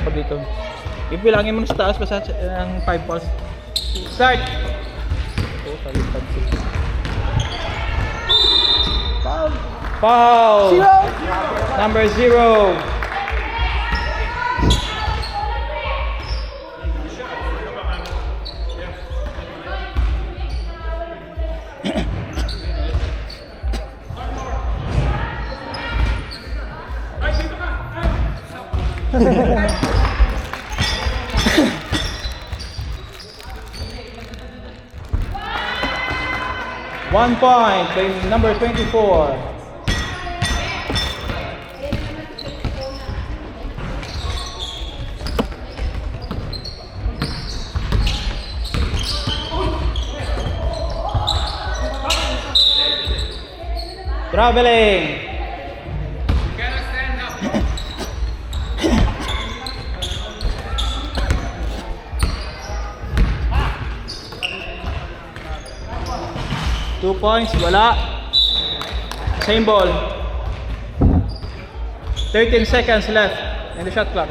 ako dito. Ibilangin mo na sa taas basta ang 5 balls. Start! Oh, talipad siya. Foul. Foul! Zero. Number 0. One point, number 24. Traveling. 2 points, wala. Same ball. 13 seconds left in the shot clock.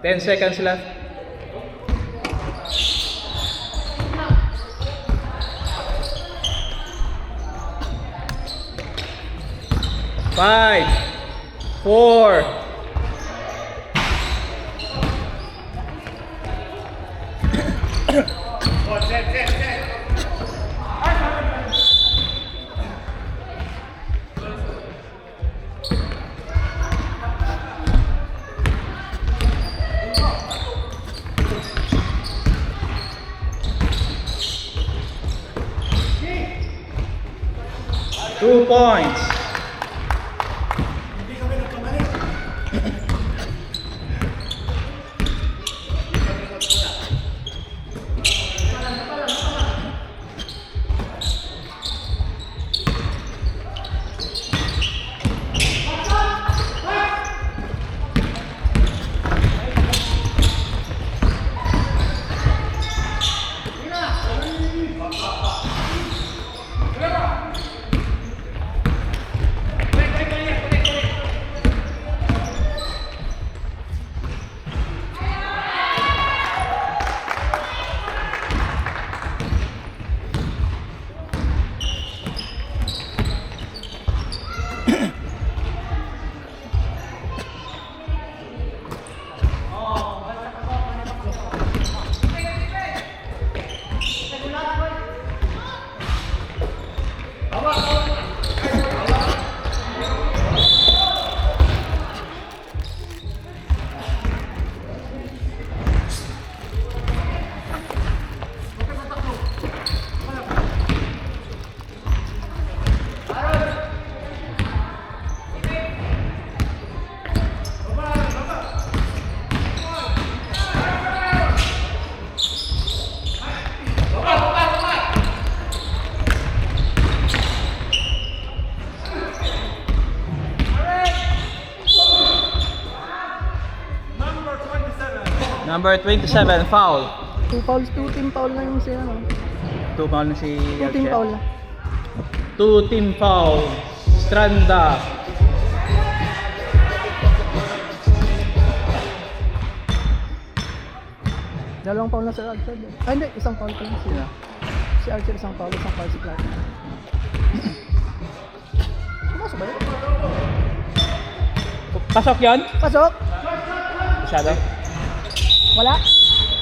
Ten seconds left. Five, 4. Two points. Number 27, foul. 2 fouls, 2 team foul na yung siya, no? 2 foul na si 2 team foul na. 2 team foul. Stranda. Dalawang foul na si Archer. Ay, hindi. Isang foul pa lang siya. Si Archer isang foul si Clark. Pumasok ba yun? Pasok yan? Pasok! Masyado. Wala?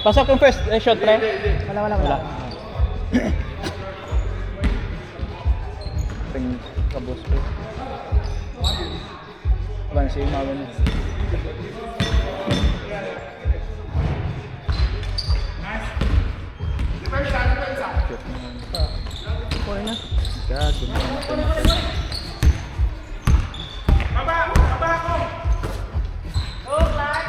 Pasok yung first shot, pre. Wala. Ping kabos po. Abang si Mawa niya. Four na. Gago na. Baba ako! Go, Clark!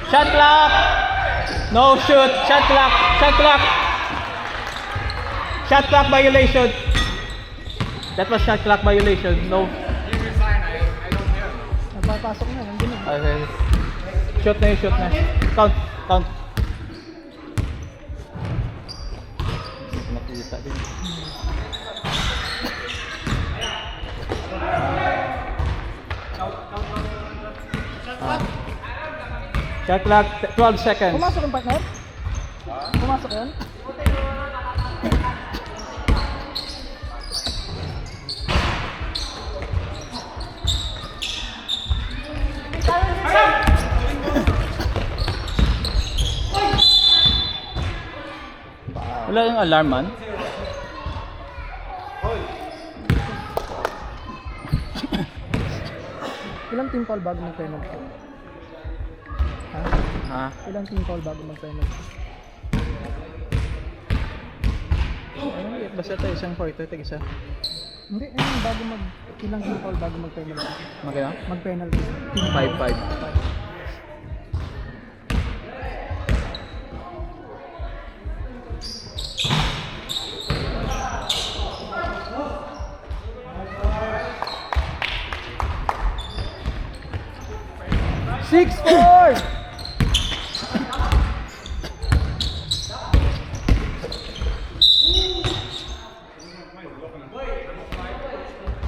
Shot clock! No shoot! Shot clock! Shot clock! Shot clock violation! That was shot clock violation. No. Napapasok na, nandun na. Okay. Shoot na yun, shoot na. Count, count. Nakita din. Shot clock, 12 seconds. Pumasok yung partner? Pumasok yun? Wala yung alarm man. Ilang team foul bago mag-penalty? Ha? Ha? Ilang team foul bago mag-penalty? Basta tayo isang quarter, tag isa. Hindi, ayun, bago mag... Ilang team foul bago mag-penalty? Magkano? Mag-penalty. 5-5. Six, 4!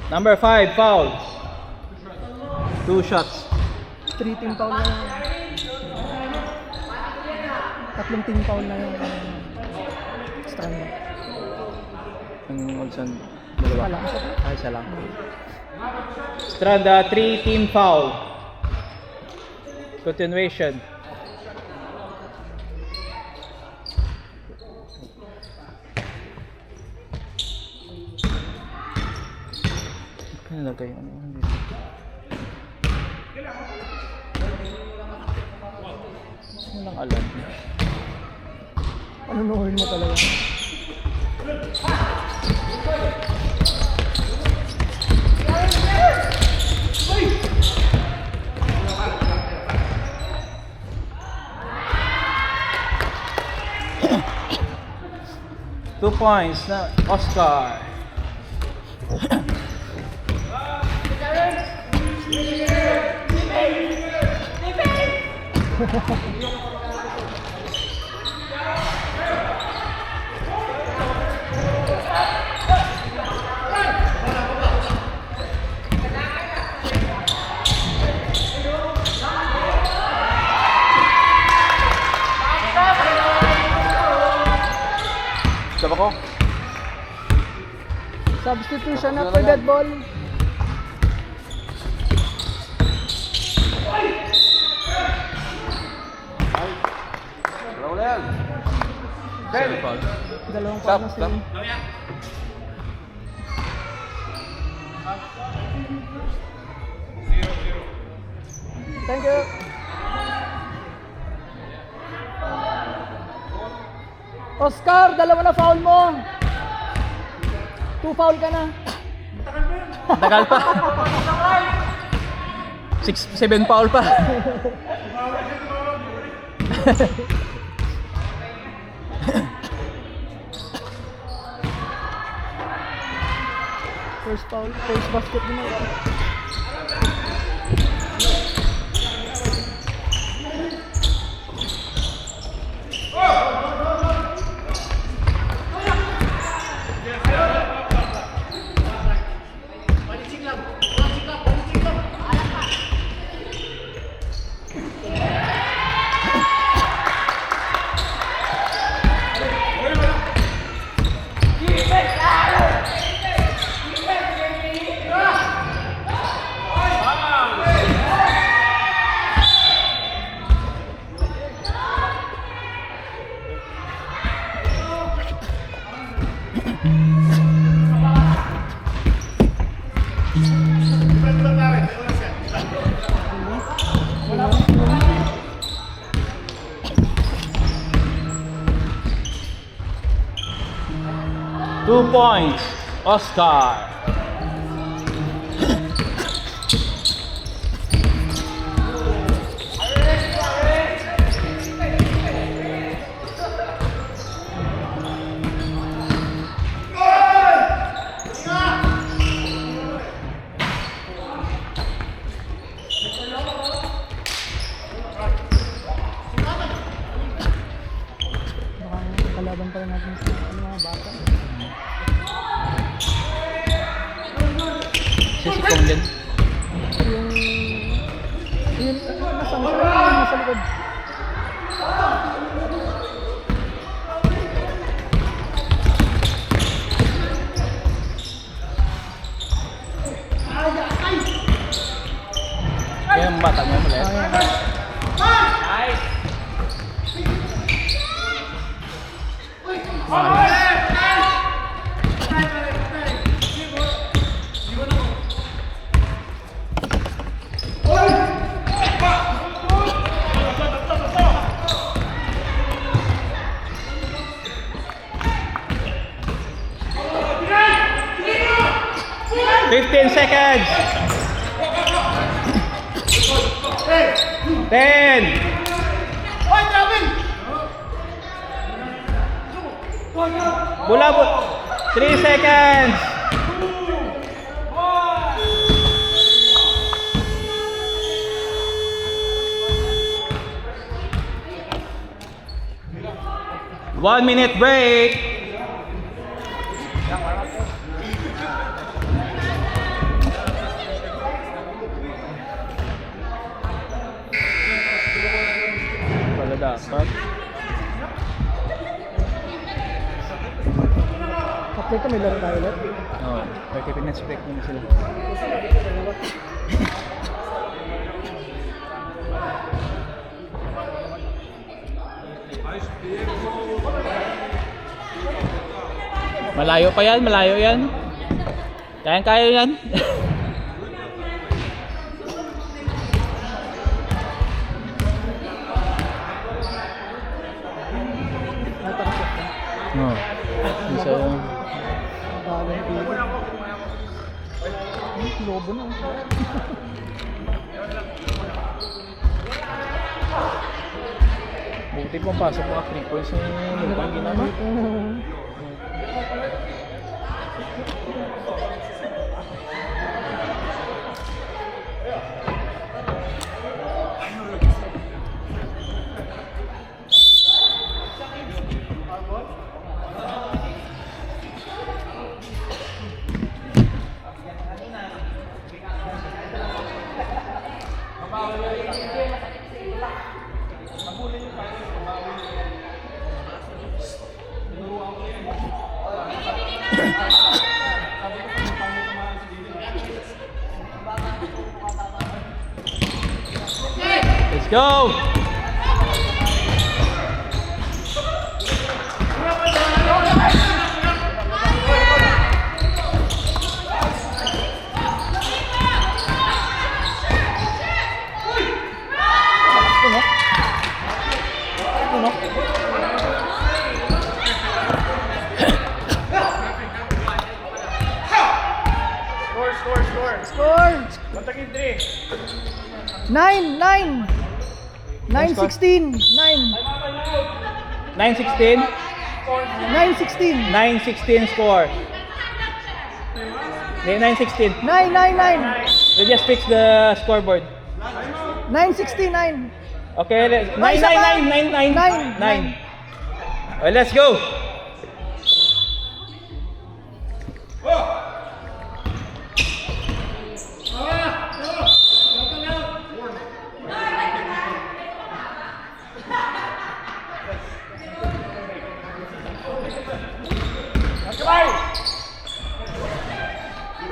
Number 5, foul. 2 shots. 3 team foul na yun. 3 team foul na yun. Strand. Ang Olson, dalawa. Wala. Ay, isa lang. Stranda, 3 team foul. Continuation. Ano nalagay? Ano dito? Ano lang alam? Ano nuhin mo talaga? Two points na Oscar. Stop ako. Substitution after that ball. Roland! Sorry, Paul. Dalawang foul na sila. Thank you. Oscar, dalawa na foul mo. 2 foul ka na. Tagal pa. 7 foul pa. First foul, first basket din ako. Two points, Oscar. mga bata. Siya si Kong din. Yung nasa likod. Kaya yung bata niya mali. Nice. 15 seconds. 10. Bola 3 seconds. One minute break. Wala dapat. After ito, may laro tayo ulit. Oh, 30 minutes break muna sila. Malayo pa yan, malayo yan. Kaya yan. Natakot ka. Oh. Isa yung Balang pili. Ay, lobo na. buti pong pasok mga 3 points yung pang ginama. Let's go! Score! Kontakin 3. 9! 9-16! 9-16? 9-16! 9-16 score. Okay, 9-16. 9! We just fix the scoreboard. 9-16! Okay, 9. Ay, isa pa. 9. Well, let's go.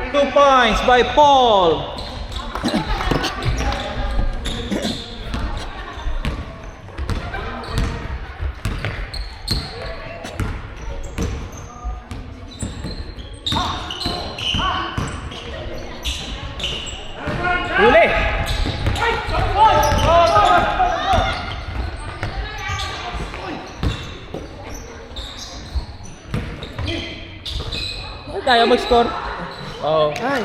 Two points by Paul. Huli. Ay, kaya mag-score. Oo. Ay!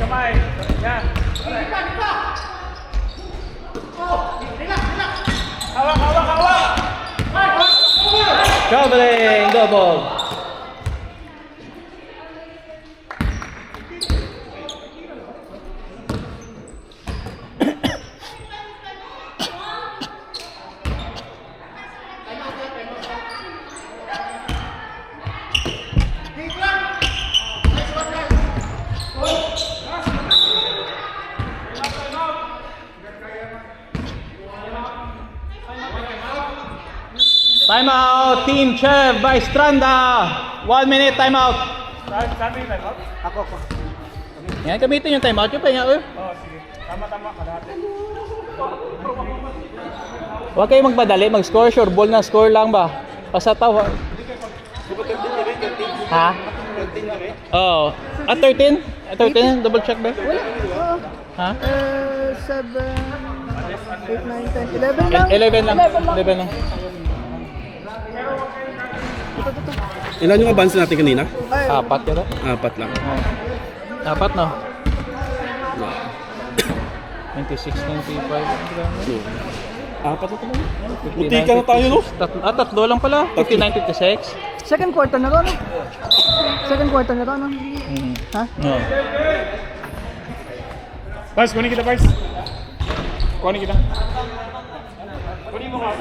Kamay. Yan. Hawak. Traveling double. Timeout, Team Chev by Stranda. 1 minute timeout. Sabi yung timeout? Ako. Yan, gamitin yung timeout. Yung pahinga, Oo, sige. Tama, kalahati. Huwag kayong magmadali, mag-score. Sure ball na, score lang ba? Pasataw. Ha? Oo. 13? 13? Double check ba? Wala. Ha? 7, 8, 9, 10, 11 lang. 11 lang. 11 lang. Ito. Ilan yung advance natin kanina? Ay, 4 yata? 4 lang. 4 no? 96, 95. Apat na naman. Munti ka na tayo, no? Tatlo lang pala. 59, 56. second quarter na to, no? Second quarter na to, no? Ha? No. Pars, kunin kita, Pars. Kunin kita. Kunin mo ka.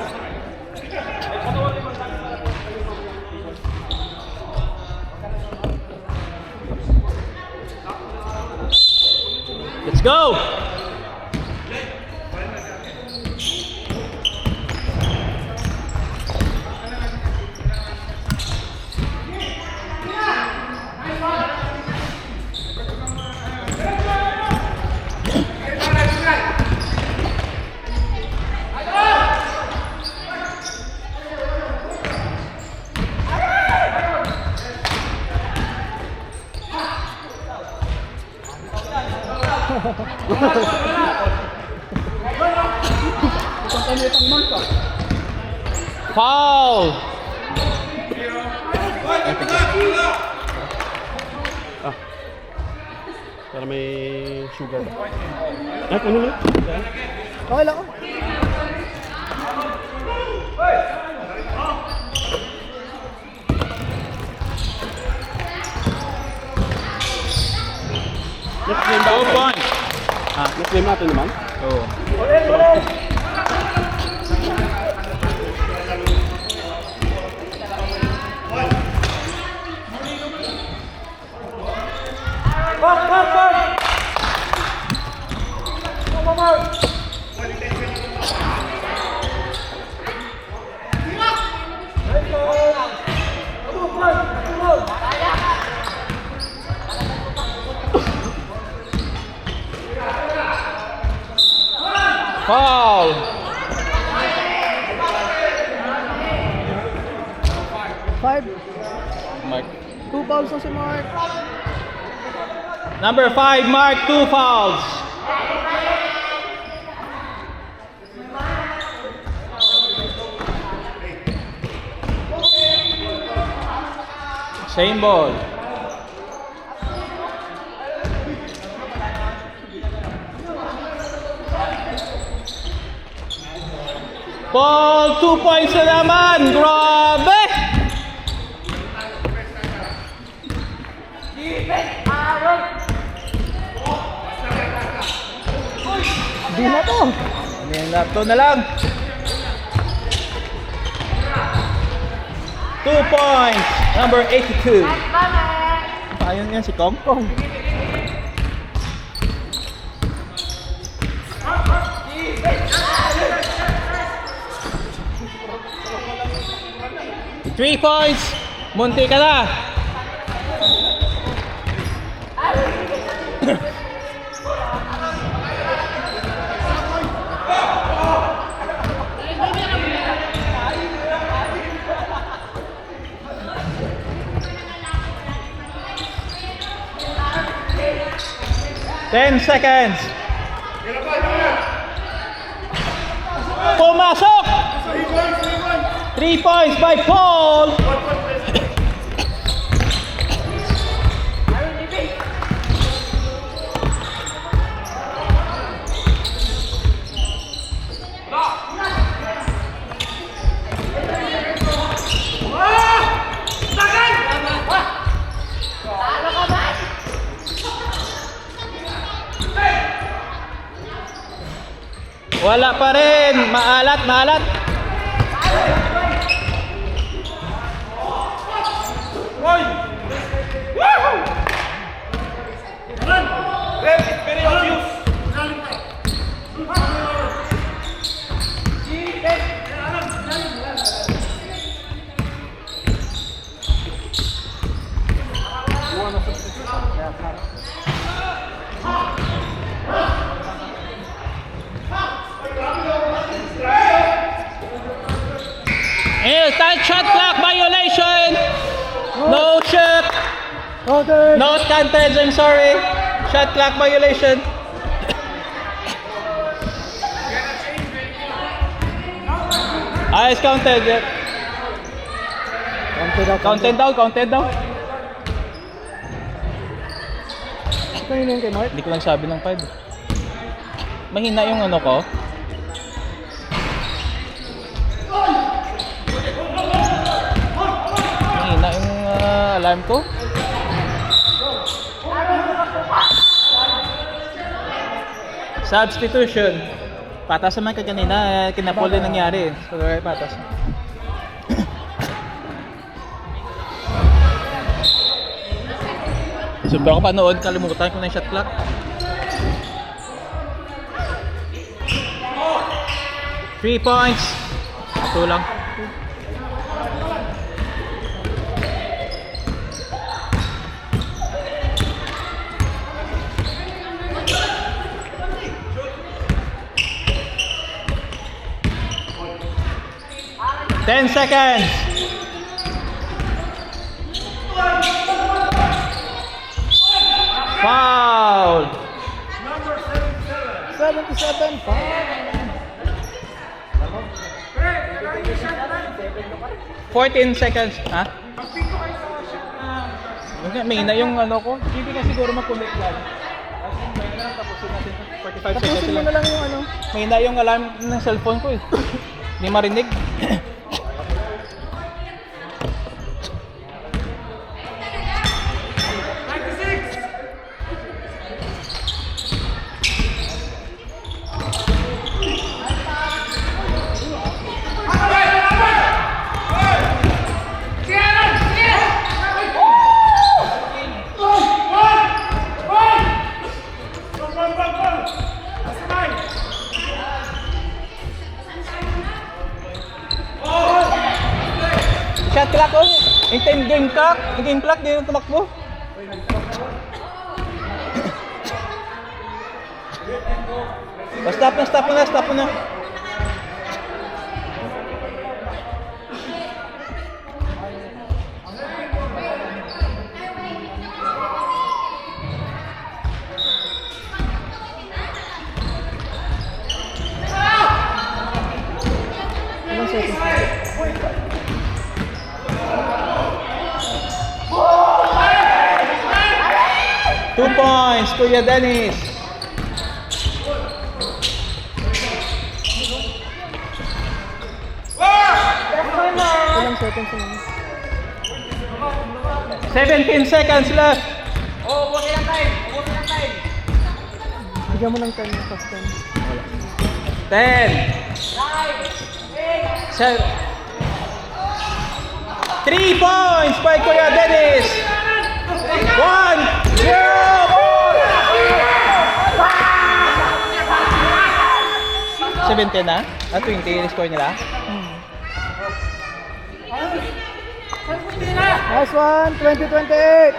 Let's go! Foul! Para may sugar. Ay, kunin mo. Okay lang. Next game 2 points. Next game natin naman. Oo. Foul! Five. Mark. 2 fouls na si Mark. Number 5, Mark, 2 fouls. Same ball. Ball, 2 points na naman. Grabe! Di na to. Ito na lang. 2 points. Number 82. Ayun yan si Kongkong. Three points. Munti ka na. Ten seconds. Pumasok. 3 points by Paul. Wala pa rin. Maalat, maalat. Time shot clock violation. No shot. Counted! Not counted. I'm sorry. Shot clock violation. It's counted. Yeah. Counted daw. Counted daw. Kanina yung kay Mark? Hindi ko lang sabi ng 5. Mahina yung ano ko. Mahina yung alarm ko. Substitution. Patas naman ka kanina. Kinapol din nangyari. So, patas. Sobra ko panood, kalimutan ko na yung shot clock. Three points. Ito lang. Ten seconds. Foul. 77 pa. 14 seconds. Ha? May na yung ano ko. Hindi ka siguro mag-connect lang. Tapusin natin. 45 seconds Tapusin mo na lang yung ano. May na yung alarm ng cellphone ko eh. Hindi marinig. Shot clock oh. Yung game clock. Yung game clock, di na tumakbo. Stop na. Ilang seconds pa? Two points, Kuya Dennis. Ilang seconds na? 17 seconds left. Bigyan mo ng 10 plus 10. 10. 7. 3 points by Kuya Dennis. 1, 0. 17 na? 20 yung score nila? Nice one, 2028.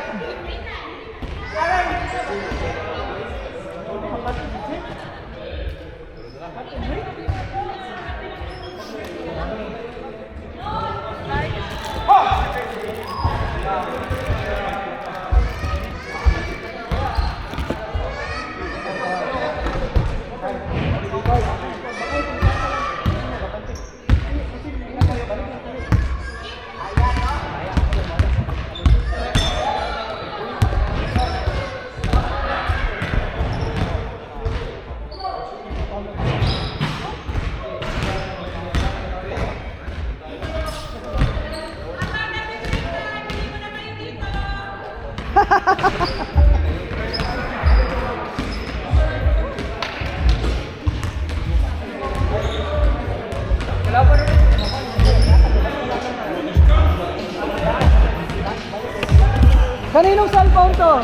Kaninong cellphone to?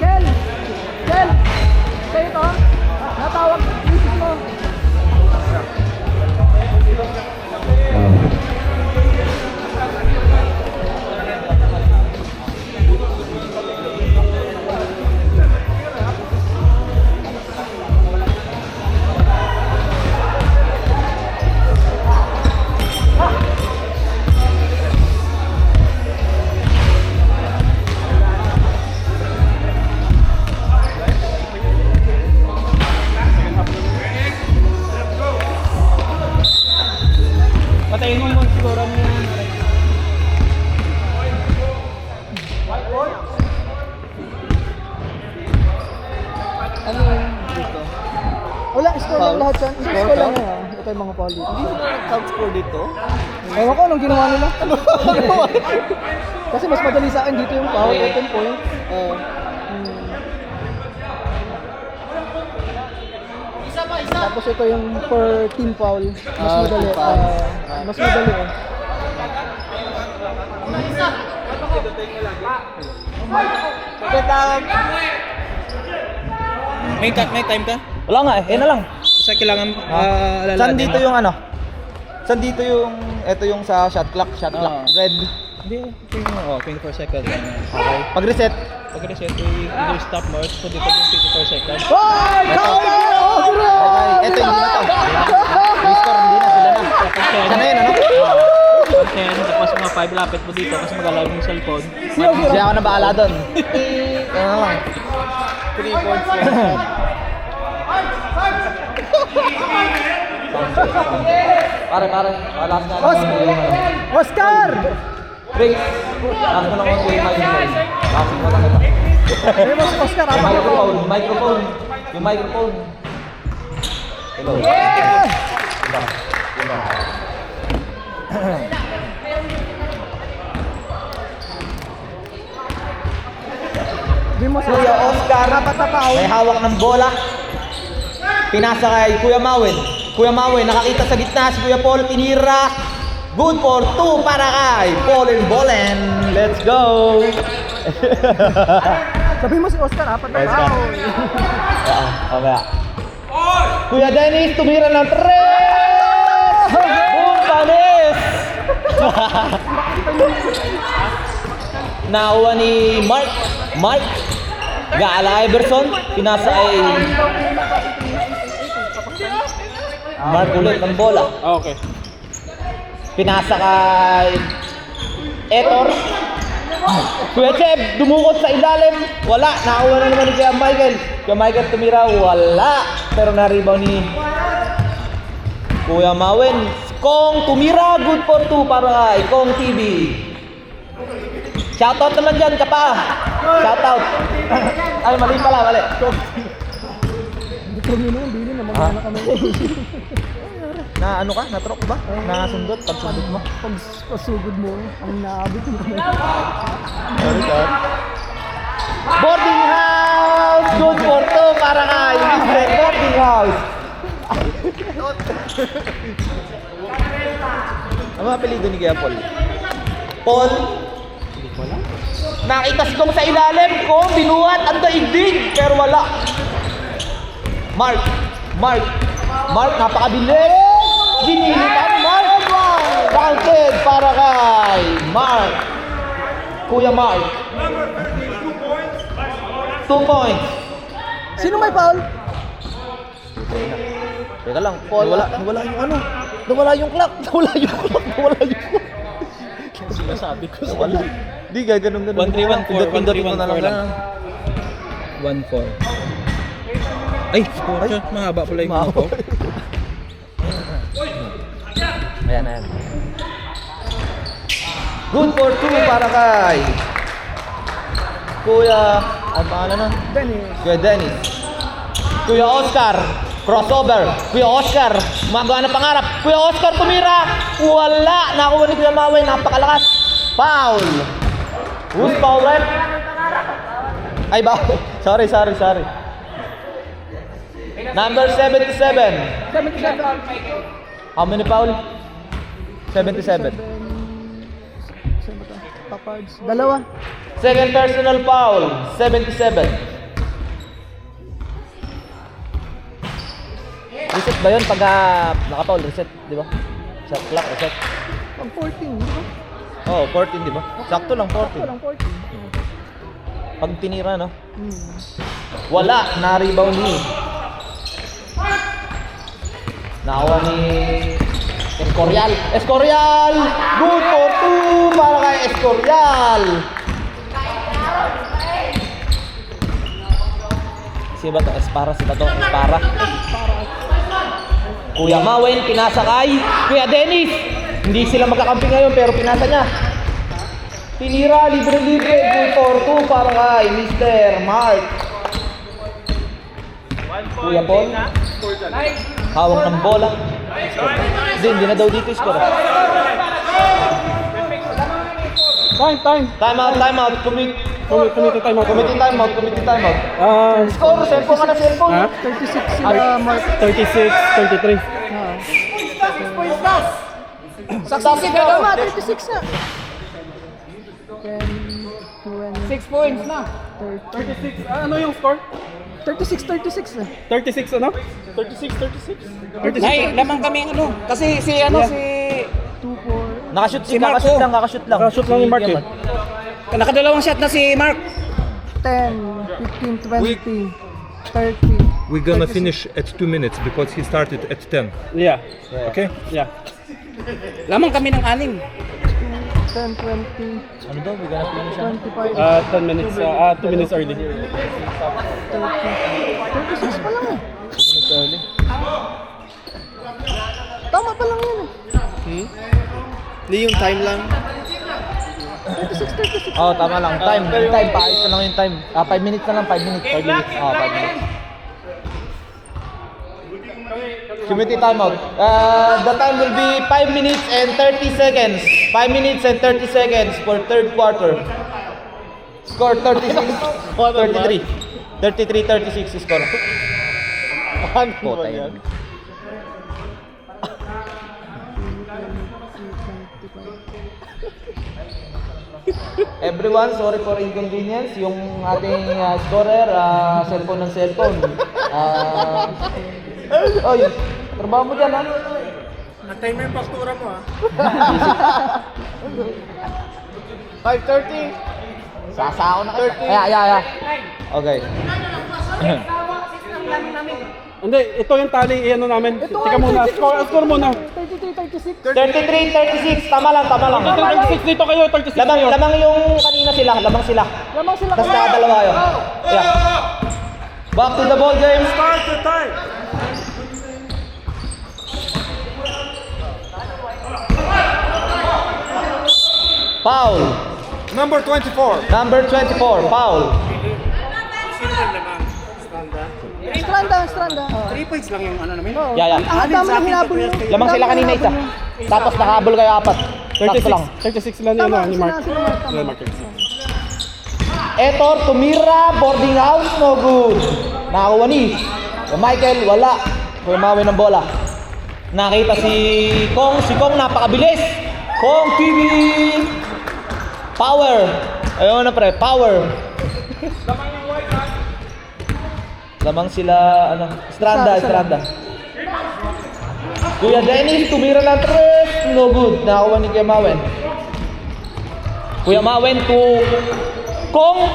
Kel! Sa'yo to? Natawag misis mo. Wala, score lang lahat yan. Score lang yan. Ito yung mga foul dito. Hindi mo count score dito. Ewan ko anong ginawa nila. Kasi mas madali sa akin dito yung foul, ito yung point. Tapos ito yung per team foul. Mas madali. team foul. Mas madali eh. May time ka? Wala nga eh, na lang. Kasi kailangan alalahanin. Saan dito yung ano? Saan dito yung, ito yung sa shot clock, red. Hindi, 24 seconds. Okay. Pag-reset, Pag-reset, either stop mo or so dito yung 24 seconds. Hoy! Counter! Oh, bro! okay. Ito hindi na to. Rescore, hindi na sila na. Sana yun, ano? Pag 10, tapos mga 5 lapit mo dito kasi mag-alive yung cellphone. Siya ako na bahala doon. Ano na lang. 3 points for Pare, last na. Oscar! Break. Last ko lang ako yung microphone. Last ko lang ito. Ayun mo si Oscar, Yung apa? microphone. Yung microphone. Hello. Di mo si Kuya Oscar, may hawak ng bola. Pinasa kay Kuya Mawen. Kuya Mawen, nakakita sa gitna si Kuya Paul, tinira. Good for 2 para kay Paul and Bolen. Let's go! Sabi mo si Oscar, apat na Oscar. foul. Okay. Kuya Dennis, tumira ng 3! Boom, panis! Nakuha ni Mark Gaala Iverson, pinasa ay Mark ulit ng bola. Okay. Pinasa kay Etor. Kuya Cheb, dumukot sa ilalim. Wala, nakakuha na naman ni Kuya Michael. Kuya Michael tumira, wala. Pero na-rebound ni Kuya Mawen. Kong tumira, good for 2 para kay Kong TV. Shoutout naman dyan, kapa. Shoutout. Ay, mali pala, mali. Hindi ko naman, bili na magana kami. Na ano ka? Na-trock ba? Nasundot? Pagsundot mo? Pasugod mo, ang naabot mo kami. Sorry, sir. Boarding house! Good for 2 para kay Mr. Boarding house. Ano ang apelido ni Kuya Paul? Paul? Nakitas kong sa ilalim ko, binuhat ang daigdig, pero wala. Mark, napakabilis. Ginilitan, Mark. Counted para kay Mark. Kuya Mark. 2 points. Sino may foul? Teka lang, Paul, nawala yung ano. Nawala yung clock. Sinasabi ko sa Wala. Di ganun. 1-3-1-4, Pindot mo na 1-3-1-4 lang. 1-4. Ay, score. Mahaba pala yung Mahaba. score. Ayan. Good for 2 para kay Kuya, ang pangalan na? Dennis. Kuya Dennis. Kuya Oscar, crossover. Kuya Oscar, magawa ng pangarap. Kuya Oscar tumira. Wala. Nakuha ni Kuya Mawen, napakalakas. Foul. Who's foul left? Ay ba? Sorry. Number 77. 77. How many foul? 77. Saan ba ito? Top cards. Dalawa. Second personal foul, 77. Reset ba yun pag naka-foul? Reset, di ba? Shot clock, reset. Pag 14, di ba? Oo, 14, di ba? Sakto lang, Sakto 14. lang 14. Pag tinira, no? Wala, na-rebound ni. Nakawa ni Escorial! Good for 2 para kay Escorial! Si ba to? Espara. Kuya Mawen, pinasa kay Kuya Dennis. Hindi sila magkakampi ngayon pero pinasa niya. Tinira, libre. Good for 2 para kay Mr. Mark. Kuya Paul. Hawak ng bola. Hindi na daw dito score. Time. Time out. Committee time out. Committee time out. Score, cellphone ka na cellphone. Ha? 36 sila, Mark. 36, 33. Saksaki ka Tama, naman. 36 na. 10, 20, 6 points na. 30. 36. Ano yung score? 36 na. 36 ano? 36. Nay, lamang kami ano. Kasi si ano si 2, 4. Nakashoot Si Mark, kakashoot oh. lang. Nakashoot lang yung Mark eh. nakadalawang shot na si Mark. 10, 15, 20, 30. We're gonna finish at 2 minutes because he started at 10. Yeah. Okay? Yeah. Lamang kami ng 6. 10, 20, Ano daw? We're gonna finish. 25, 10 minutes, 2 minutes early. 30. 36 pa lang eh. Tama pa lang yun eh. Hindi yung time lang. 36. Oh, tama lang. Time. Paayos na lang yung time. 5 minutes na lang. 5 minutes. 5 minutes. 5 minutes. Committee timeout. The time will be 5 minutes and 30 seconds. 5 minutes and 30 seconds for third quarter. Score 36, 33. 33-36 score. Puta yan. Everyone, sorry for inconvenience. Yung ating scorer, cellphone ng cellphone. Oy, trabaho mo dyan ha? Natay mo yung pastura mo ah. 5:30. Sasao na kita. Yeah. Okay. Hindi, ito yung tali, ano namin. Tika muna, score muna. 33, 36. 33-36, tama lang. 36 dito kayo, 36 kayo. Lamang yung kanina sila, lamang sila. Lamang sila. Tapos nakadalawa yun. Yeah. Back to the ball game. Start the time. Foul. Number 24. Number 24, foul. Stranda. 3 points lang yung ano namin. Yeah. Ang dami na hinabol mo. Lamang sila kanina isa. Tapos nakahabol kayo 4. Sakto lang. 36 lang yun, ni Mark. Sila Mark. Etor, tumira, boarding house, no good. Nakakuha ni Michael, wala. Pumawi ng bola. Nakita si Kong napakabilis. Kong TV. Power. Ayun na pre, power. Lamang sila, Stranda. Kuya Dennis, tumira ng 3, no good. Nakakuha ni Kuya Mawen. Kuya Mawen to Kong.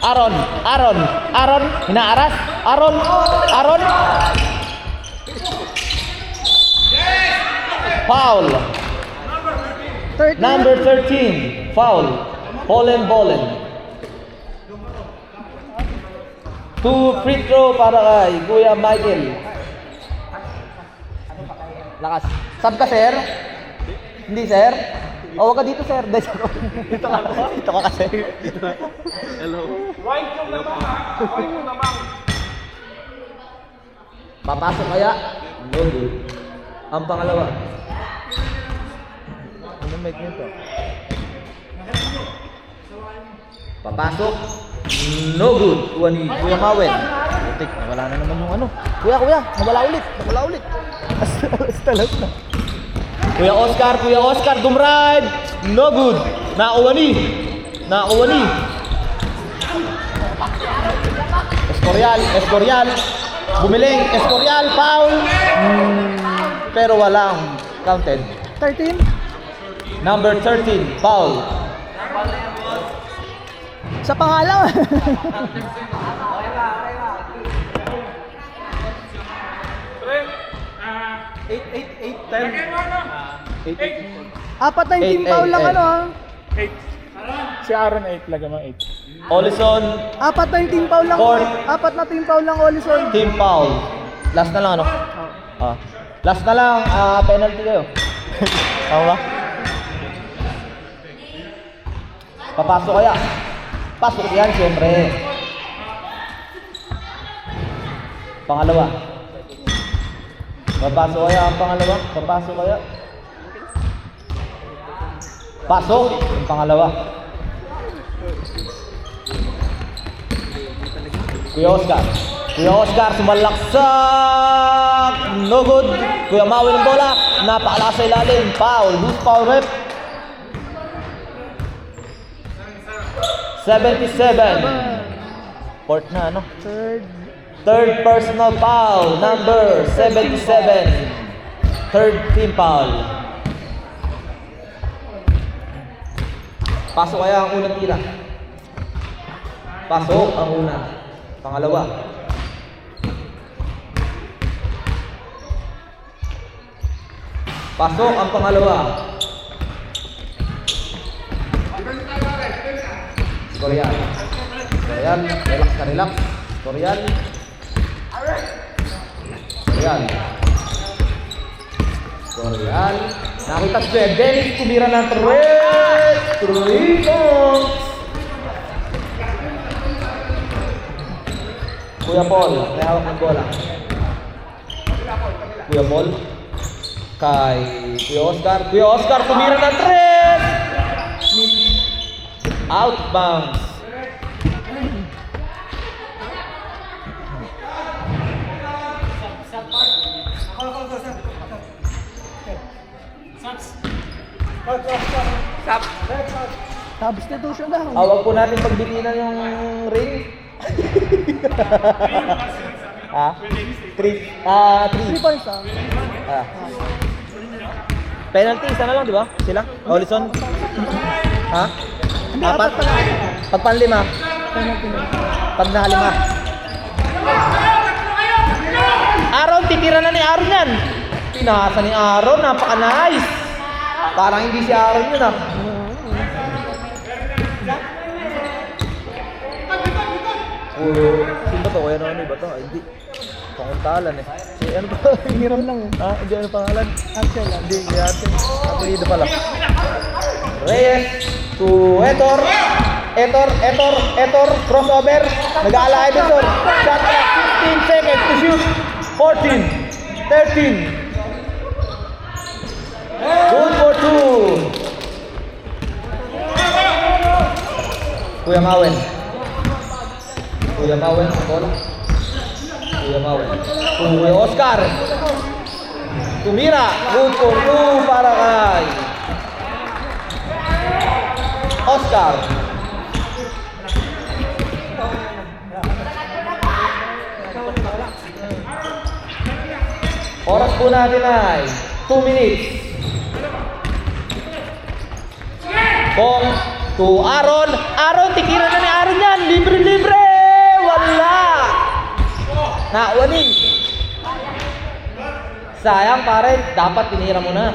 Aaron, hinaaras. Aaron. Foul. Number 13, foul. Bollen. 2 free throw para kay Kuya Michael. Lakas. Sub ka, sir? Hindi, sir? O, wag ka dito, sir. Dito ka kasi. Hello. Papasok kaya? No good. Ang pangalawa. Anong mic nito? Papasok. No good. Kuha ni Kuya Mawen. Putik, nawala na naman yung ano. Kuya, nawala ulit. Last na. Kuya Oscar, dumride. No good. Nakuha ni. Escorial. Bumiling, Escorial, foul. Pero walang counted. 13. Number 13, foul. Sa pangalan. Apat na yung team foul lang ano ha. Si Aaron 8, lagamang 8. Olison, Apat na yung team foul lang. Four. Apat na team foul lang Olison. team foul. Last na lang ano? Last na lang, penalty kayo. Tama ba? Papasok kaya. Pasok yan, siyempre. Pangalawa. Papasok kaya ang pangalawa? Papasok kaya? Pasok ang pangalawa. Kuya Oscar. Kuya Oscar, sumalaksak. No good. Kuya Maui ng bola. Napakalakas sa ilalim. Foul. Who's foul rep? 77. Fourth na, ano? Third personal foul. Number 77. Third team foul. Pasok kaya ang unang tira. Pasok ang una. Pangalawa. Pasok ang pangalawa. Korean. Korean. Relax na relax. Korean. Korean. Korean. Nakita si Kuya Dennis tumira ng 3 points. Kuya Paul, may hawak ng bola. Kuya Paul. Kay Kuya Oscar. Kuya Oscar tumira ng 3. Outbounds. Substitution daw. Awag po natin pagbitinan yung ring. Ha? 3 points ah. Penalty, isa na lang, di ba? Sila? Olison? Ha? Apat? Pag panlima? Pag nakalima? Aaron, titira na ni Aaron yan. Pinasa ni Aaron, napaka-nice. Parang hindi si Aaron yun ah. Sino ba to? Kuya ano ba to? Ay, hindi. Panguntalan eh. Si ano ba? Hiram lang eh. Ha? Hindi ano pangalan? Axel lang. Hindi, kaya atin. Apelido pala. Reyes to Etor. Etor. Crossover. Nag-aalay din doon. Shot clock. 15 seconds to shoot. 14. 13. Good for 2. Kuya Mawen. Kuya Mawen. Kuya Oscar. Tumira. Good for 2 para kay Oscar. Oras po natin ay 2 minutes. Kung to Aaron. Aaron, tikiran na ni Aaron yan. Libre. Wala. Nawani. Sayang pare, dapat tinira mo na.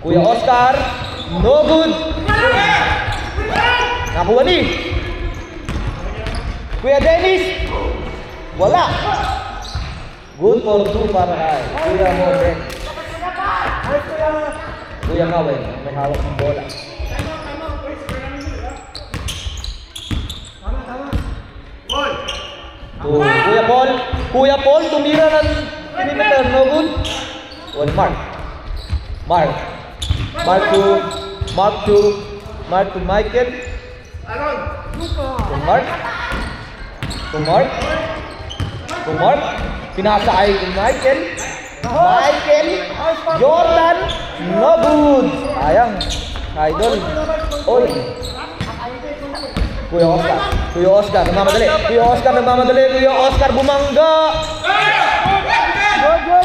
Kuya Oscar, no good. Nakuha ni. Kuya Dennis, wala. Good for 2 para kay Kuya Morden. Kuya Kawen, may hawak ng bola. Kuya Paul, tumira ng perimeter, no good. One Mark to Michael. To Mark. Pinasa ay Michael. Jordan, no good. Sayang. Idol. Oy. Kuya Oscar nagmamadali. Kuya Oscar bumangga.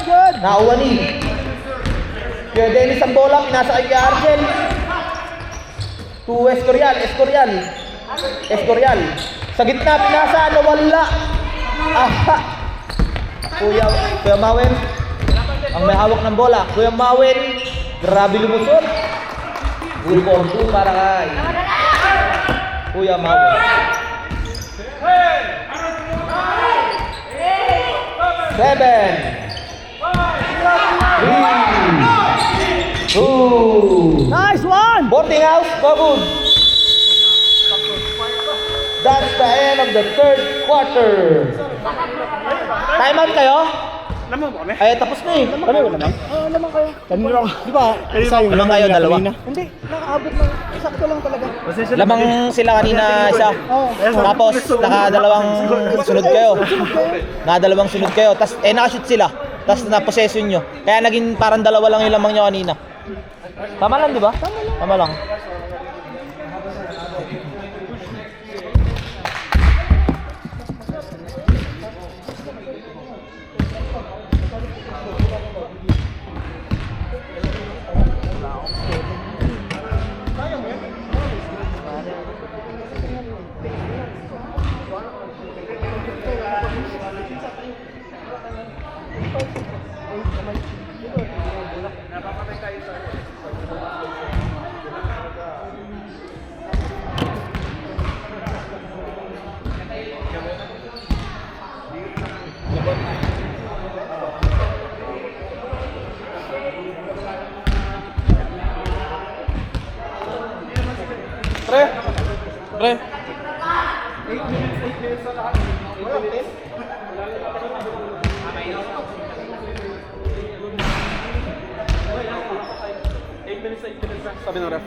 Good. Nauwa ni. Kuya Dennis ang bola, pinasa kay Argel. To Escorial. Sa gitna, pinasa, nawala. Aha. Kuya Mawen, ang may hawak ng bola. Kuya Mawen, grabe lumusot. Good for 2 para kay Kuya Mawen. 2. Nice one! Boarding house, go good. That's the end of the third quarter. Time out kayo? Lamang mo kami? Ay, tapos na eh. Kami wala naman? Oo, naman kayo. Kanina lang. Di ba? Isa yung Lamang kayo, dalawa. Hindi, nakaabot ng sakto lang talaga. Lamang sila kanina isa. Oo. Tapos nakadalawang sunod kayo. Nakadalawang sunod kayo. Tapos nakashoot sila. Tapos na-possession nyo. Kaya naging parang dalawa lang yung lamang nyo kanina. Tama lang, di ba? Tama lang. Pre. Sabi ng ref.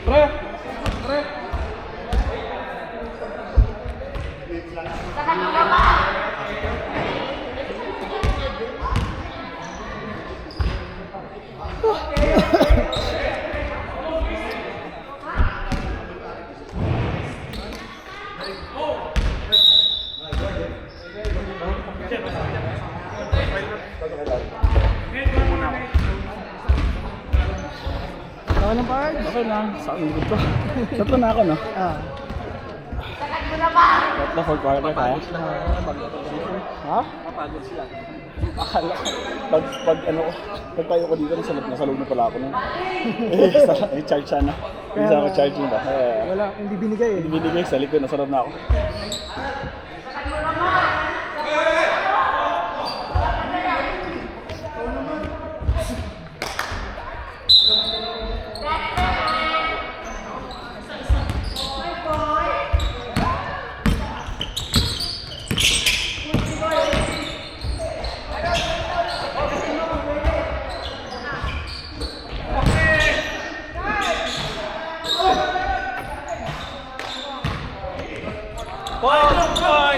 Pre. Okay lang, Pard? Okay lang. Saan likod ko? Tatlo na ako, no? Ah. Tatlo, fourth quarter kaya. Ha? Akala ko. Pag ano ko, pag tayo ko dito, nasa loob na pala ako nun. Charge sana. Pinsan ako charge mo ba? Wala, hindi binigay eh. Binigay sa likod, nasa loob na ako.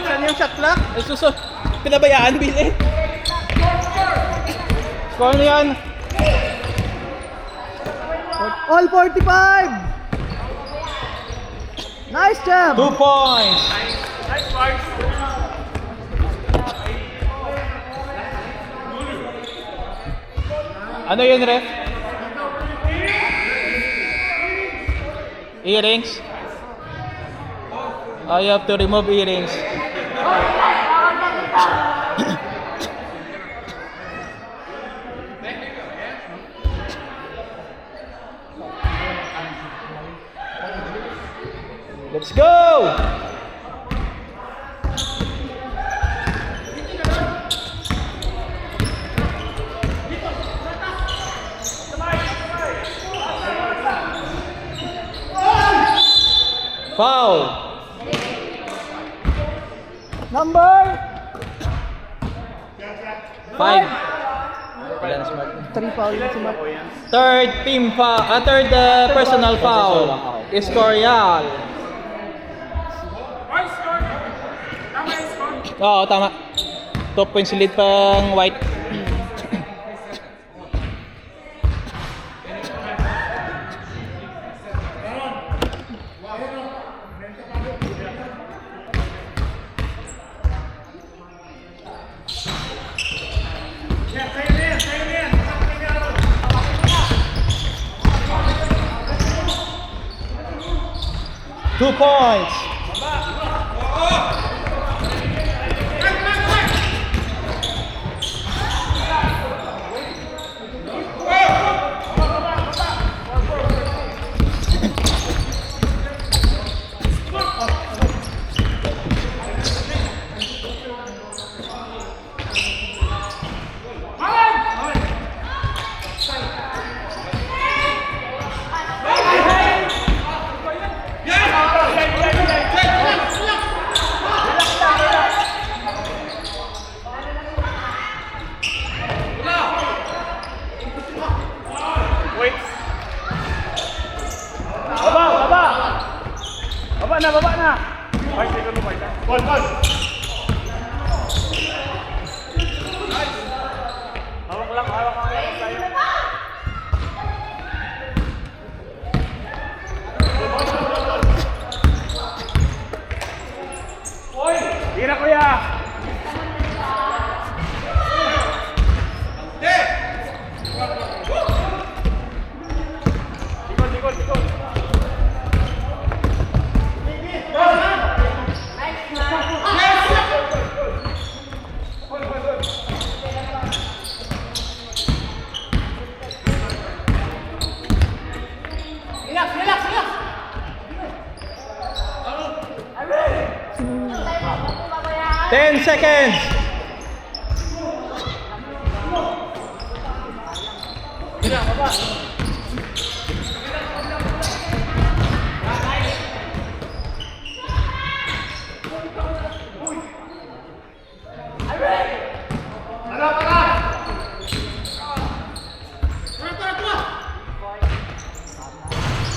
Saan yung shot clock? Ay, suso. Pinabayaan, Bill eh. Score na yan. All 45! Nice job! 2 points. Ano yun, ref? Earrings? Oh, you have to remove earrings. Let's go! Foul! Number 5. 3 foul na si Mark. Third team foul, third personal foul. Escorial. Oo, tama. 2 points lead pang White. Two points. baba na! 5 seconds mo, Ball, ball! Hawak lang tayo. Tira kuya! Likod! 10 seconds.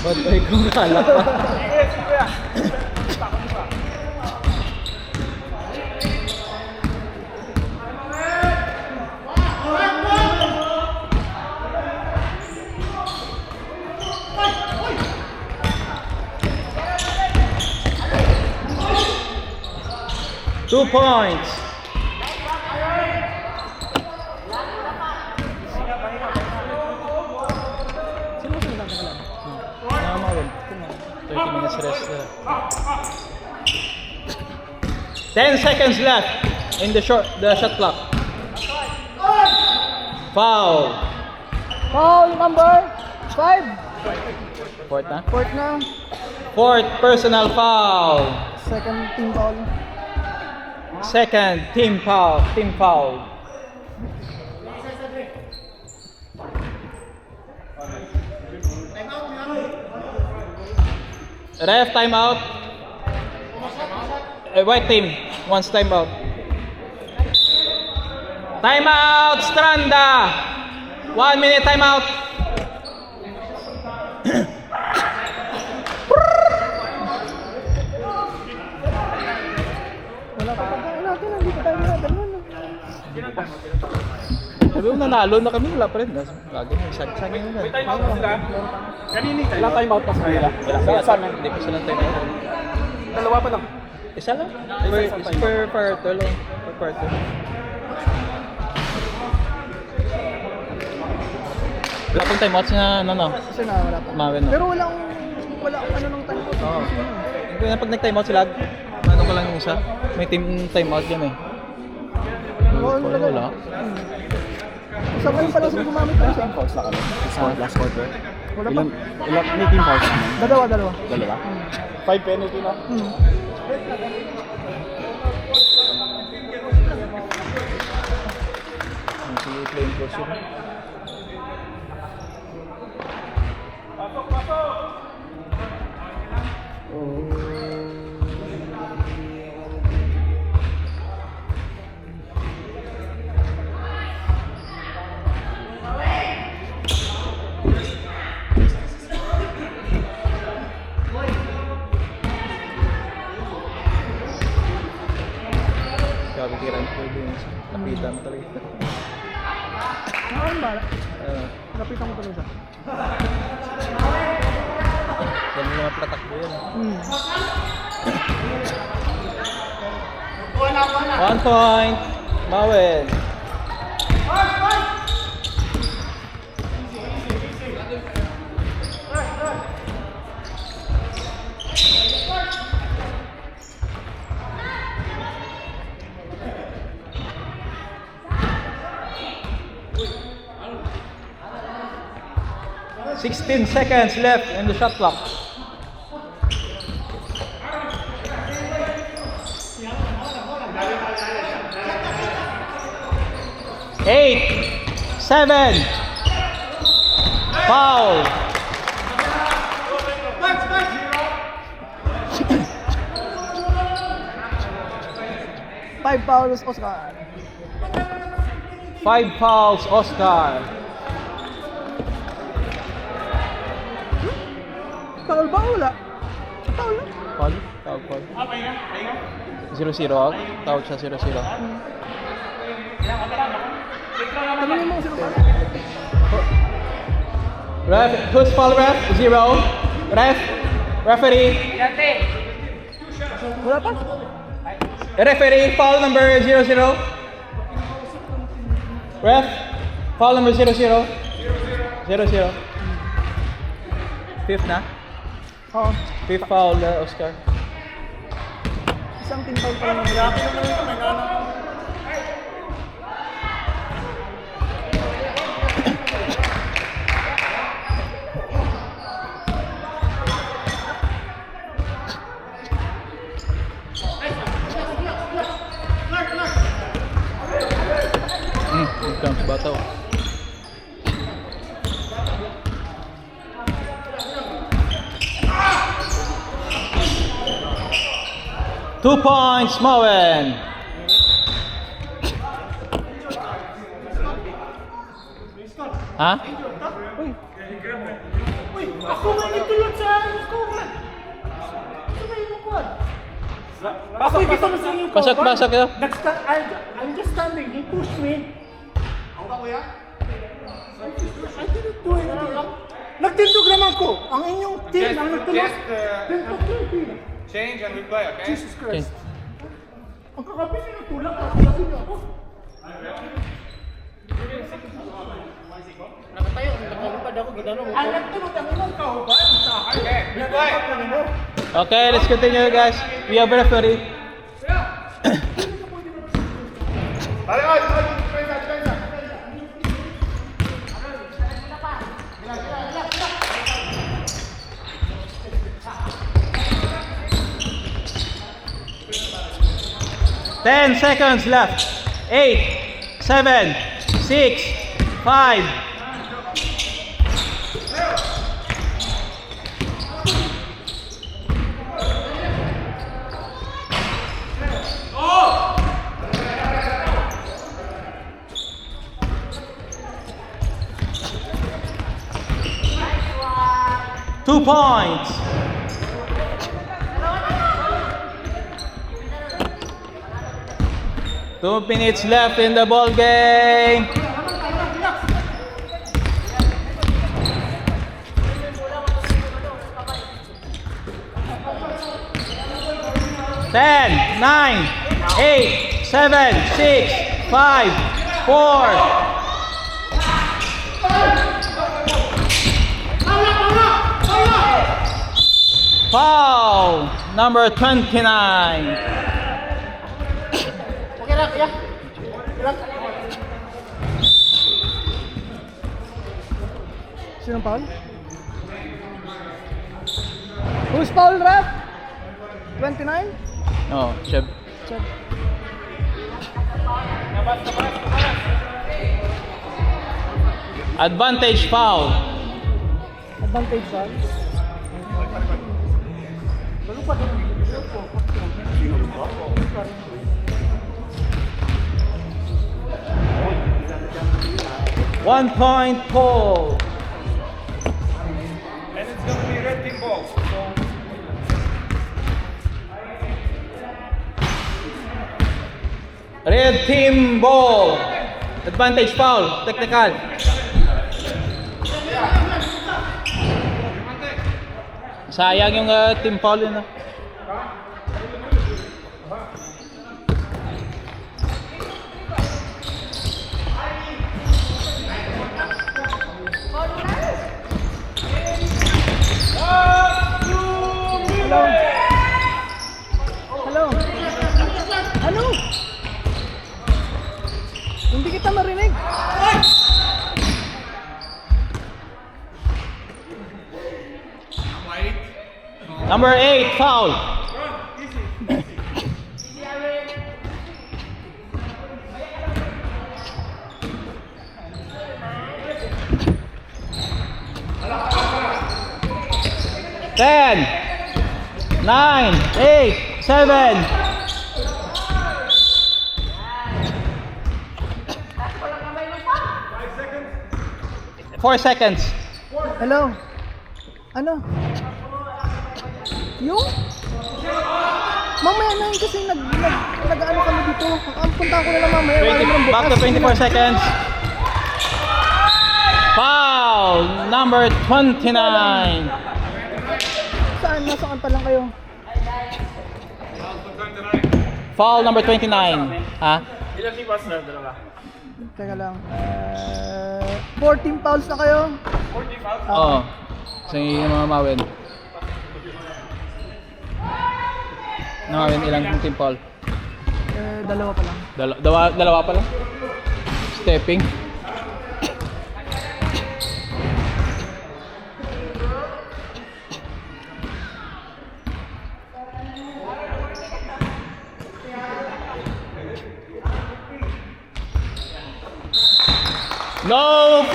Batay ko kalak pa. Two points. Sino mas maganda ka lang? Namawin. 30 minutes rest. 10 seconds left in the shot clock. Foul. Foul number 5. Fourth na? Fourth na. Fourth personal foul. Second team foul. Second team foul. Team foul. Ref timeout. White team wants timeout. Timeout Stranda. 1 minute timeout. Wala pa pagkain natin. Hindi pa tayo nagdalman. Sabi mo nanalo na kami, wala pa rin. Lagi may saging na. May timeout pa sila? Kanini, wala tayong out pa sa kanila. Hindi pa sila timeout. Dalawa pa lang. Isa lang? Per quarter lang. Per quarter. Wala pang timeout na ano. Kasi na wala pa. Mawin no. Pero walang ano nung time ko. Oo. Pag nag-timeout sila, ano ko lang yung isa. May team timeout yan eh. Wala. Isa pa rin pala sa gumamit ko siya. Fouls na kami. Last quarter. Wala pa. Ilang may team fouls naman? Dalawa. Dalawa? 5 penalty na. Sige, playing coach yun. Kapikiran ko din. Napitan talaga. Ano ba? Napitan ko talaga. Yan yung mga patakbo yan. 1 point. Mawin. Sixteen seconds left in the shot clock. Eight, 7, foul. Five fouls, Oscar. 5 fouls, Oscar. Foul ba? Wala. Foul lang. Foul? Tawag foul. 0-0 out? Tawag siya 0-0. Tanungin mo sino foul. Ref, who's foul ref? 0. Ref, referee. Wala pa. Referee, foul number 0-0. Ref, foul number 0-0. 0-0. Fifth na? Oo. Fifth foul, Oscar. Isang team foul pa lang naman. Here comes Bato. Two points, Moen. Ha? Pasok kita sa inyo. Pasok yun. I'm just standing. He pushed me. Ako ba kuya? I didn't do anything. Nagtindog naman ko. Ang inyong team ang nagtulog. Change and we play, okay? Jesus Christ. Ang kakabit niyo tulak. Kasi niyo ako. Nakatayo. Nakalipad ako. Ang nagtulog ang inyong kauban sa akin. Okay, we play. Okay, let's continue, guys. We have referee. Ten seconds left. 8, 7, 6, 5. Two points. Two minutes left in the ball game. Ten, 9, 8, 7, 6, 5, 4. Foul number 29. Okay lang, kuya. Sinong foul? Who's foul, ref? 29? Oh, Cheb. Check. Advantage foul. Advantage foul. One point Paul. And it's gonna be red team ball. Red team ball. Advantage foul. Technical. Sayang yung team foul yun. Hello? Ano? Hindi kita marinig. Number 8 foul. Ten, 9, 8, 7. Four seconds. Hello? Ano? Yung? Mamaya na yun kasi nag-ano kami dito. Ang punta ko na lang mamaya. Wala naman bukas. Back to 24 seconds. Foul number 29. Saan? Nasaan pa lang kayo? Foul number 29. Ha? Ilang lipas na? Dalawa. Teka lang. 14 fouls na kayo. Oo. Sige mga mawin. Mawin ilang team foul? Dalawa pa lang. Dalawa pa lang. Stepping. No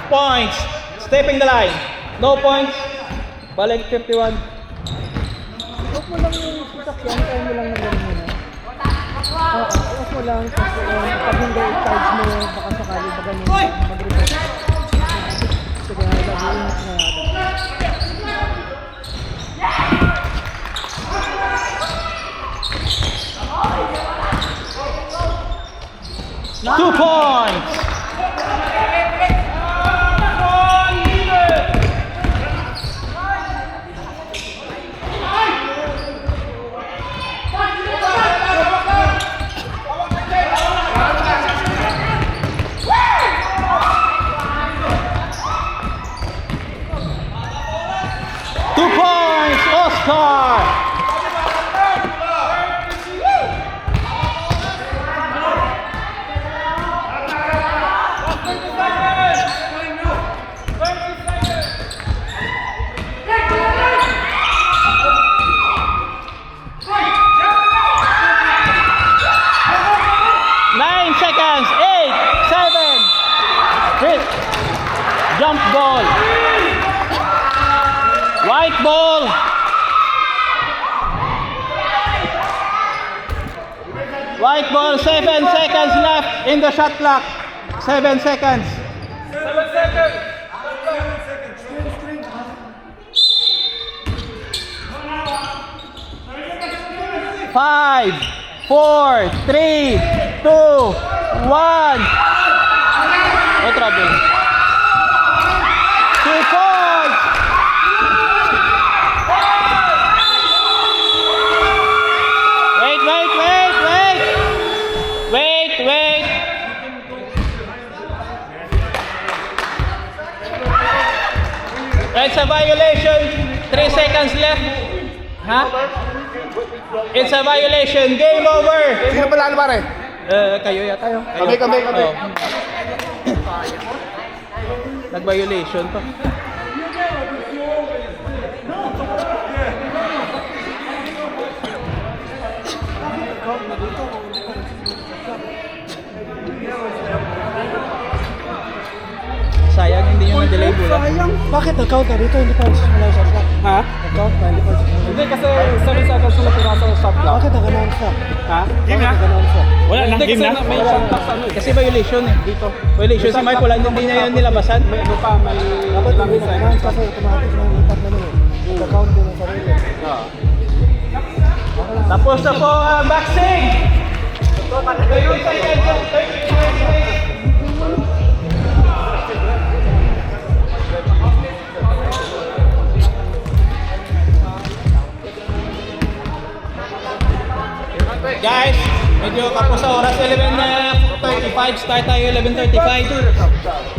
points. Stepping the line. No points. Balik 51. Huwag mo lang yung sasakyan. Kaya mo lang na gano'n muna. Huwag mo lang. Kasi pag hindi i-charge mo, baka sakali ba ganun mag-report. Sige, lagi ingat na natin. 2 points. Oscar! Jump ball. White ball. White ball, 7 seconds left in the shot clock. 7 seconds. 7 seconds. 5, 4, 3, 2, 1. No trouble. 2 points. Wait. It's a violation. 3 seconds left. Huh? It's a violation. Game over. Sino panalo pare? Kayo yata. Kami. Oh. Nag-violation pa. Sayang hindi nyo na-delay bola. Bakit nag-count na dito? Hindi pa simula sa shot. Ha? Nag-count na, hindi pa simula. Hindi kasi 7 seconds na natira sa shot clock. Bakit nag-announce na? Ha? Game na? Nag-announce na. Wala na, game na. May shot clock ano eh. Kasi violation eh. Dito. Violation si Mike, wala hindi niya yun nilabasan. May ano pa, may Dapat ilang hindi nag-announce kasi automatic na lipat na nun eh. Nag-count din ang sarili. Tapos na po ang boxing! 30 seconds. Guys, medyo kapos sa oras 11:35, start tayo 11:35.